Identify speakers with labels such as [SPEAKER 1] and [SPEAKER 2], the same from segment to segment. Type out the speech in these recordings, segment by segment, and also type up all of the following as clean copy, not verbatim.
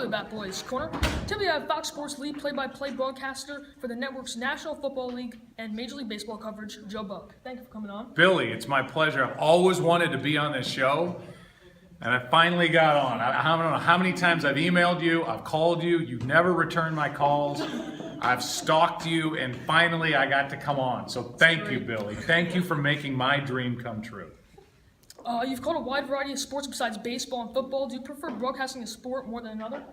[SPEAKER 1] Billy Bat Boys Corner. Today we have Fox Sports lead play-by-play broadcaster for the network's National Football League and Major League Baseball coverage, Joe Buck. Thank you for coming on.
[SPEAKER 2] Billy, it's my pleasure. I've always wanted to be on this show, and I finally got on. I don't know how many times I've emailed you, I've called you, you've never returned my calls. I've stalked you, and finally I got to come on. So thank you, Billy. Thank you for making my dream come true.
[SPEAKER 1] You've called a wide variety of sports besides baseball and football. Do you prefer broadcasting a sport more than another?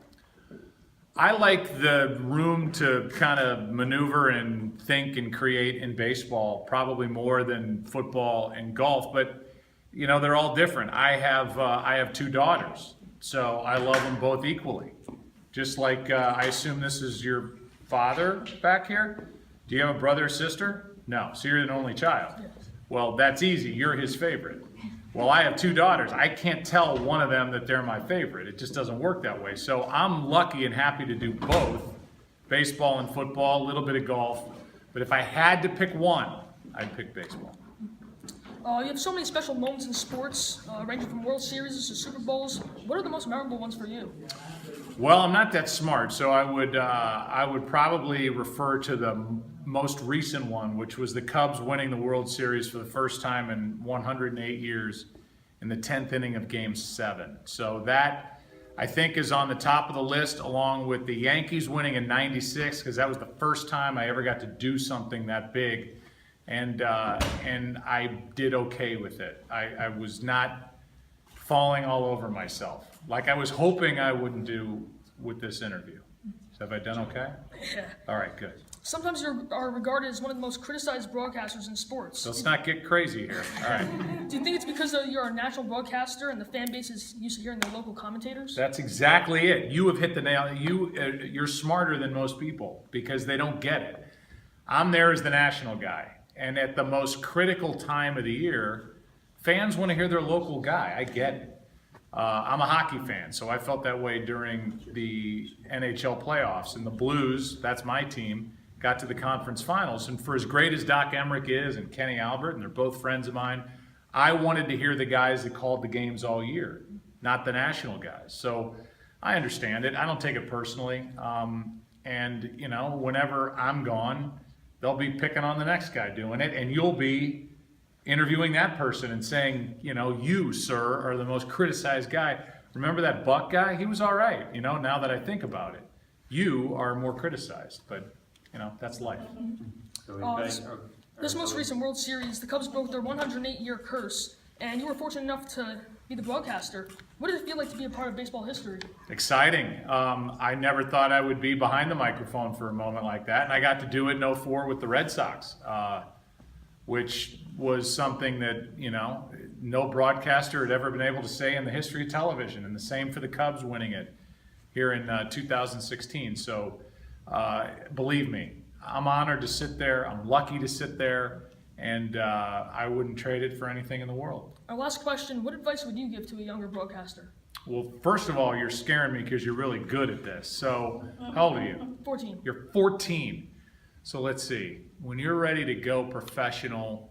[SPEAKER 2] I like the room to kind of maneuver and think and create in baseball probably more than football and golf, but you know, they're all different. I have two daughters, so I love them both equally. Just like I assume this is your father back here. Do you have a brother or sister? No, so you're an only child.
[SPEAKER 1] Yes.
[SPEAKER 2] Well, that's easy. You're his favorite. Well, I have two daughters. I can't tell one of them that they're my favorite. It just doesn't work that way. So I'm lucky and happy to do both, baseball and football, a little bit of golf. But if I had to pick one, I'd pick baseball.
[SPEAKER 1] You have so many special moments in sports, ranging from World Series to Super Bowls. What are the most memorable ones for you?
[SPEAKER 2] Well, I'm not that smart, so I would probably refer to the most recent one, which was the Cubs winning the World Series for the first time in 108 years in the 10th inning of Game 7. So that, I think, is on the top of the list, along with the Yankees winning in '96, because that was the first time I ever got to do something that big, and I did okay with it. I was not falling all over myself, like I was hoping I wouldn't do with this interview. So have I done okay?
[SPEAKER 1] Yeah.
[SPEAKER 2] All right, good.
[SPEAKER 1] Sometimes you are regarded as one of the most criticized broadcasters in sports.
[SPEAKER 2] So let's not get crazy here. All right.
[SPEAKER 1] Do you think it's because you're a national broadcaster and the fan base is used to hearing the local commentators?
[SPEAKER 2] That's exactly it. You have hit the nail. You're smarter than most people because they don't get it. I'm there as the national guy. And at the most critical time of the year, fans want to hear their local guy. I get it. I'm a hockey fan, so I felt that way during the NHL playoffs. And the Blues, that's my team, got to the conference finals. And for as great as Doc Emrick is and Kenny Albert, and they're both friends of mine, I wanted to hear the guys that called the games all year, not the national guys. So I understand it. I don't take it personally. And, you know, whenever I'm gone, they'll be picking on the next guy doing it, and you'll be interviewing that person and saying, you know, you, sir, are the most criticized guy. Remember that Buck guy? He was all right, you know, now that I think about it. You are more criticized, but, you know, that's life.
[SPEAKER 1] This most recent World Series, the Cubs broke their 108-year curse, and you were fortunate enough to be the broadcaster. What did it feel like to be a part of baseball history?
[SPEAKER 2] Exciting. I never thought I would be behind the microphone for a moment like that, and I got to do it in '04 with the Red Sox, which was something that, you know, no broadcaster had ever been able to say in the history of television, and the same for the Cubs winning it here in 2016. So believe me, I'm honored to sit there. I'm lucky to sit there, and I wouldn't trade it for anything in the world.
[SPEAKER 1] Our last question, what advice would you give to a younger broadcaster?
[SPEAKER 2] Well, first of all, you're scaring me because you're really good at this. So how old are you?
[SPEAKER 1] 14.
[SPEAKER 2] You're 14. So let's see. When you're ready to go professional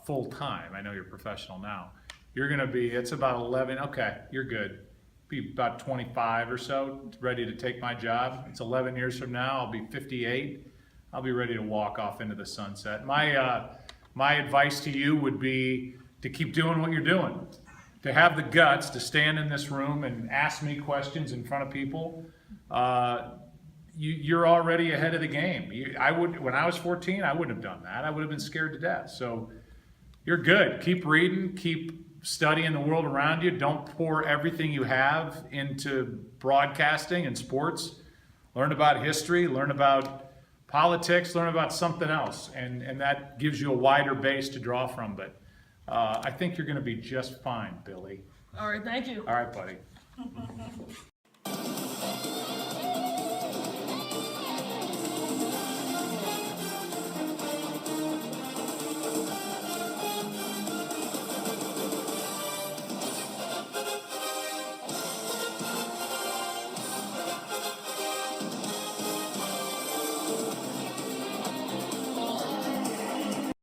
[SPEAKER 2] full time, I know you're professional now, you're going to be, it's about 11. Okay, you're good. Be about 25 or so, ready to take my job. It's 11 years from now. I'll be 58. I'll be ready to walk off into the sunset. My advice to you would be to keep doing what you're doing. To have the guts to stand in this room and ask me questions in front of people. You're already ahead of the game. When I was 14, I wouldn't have done that. I would have been scared to death. So you're good. Keep reading, keep studying the world around you. Don't pour everything you have into broadcasting and sports. Learn about history, learn about politics, learn about something else. And that gives you a wider base to draw from. But I think you're going to be just fine, Billy.
[SPEAKER 1] All right, thank you.
[SPEAKER 2] All right, buddy.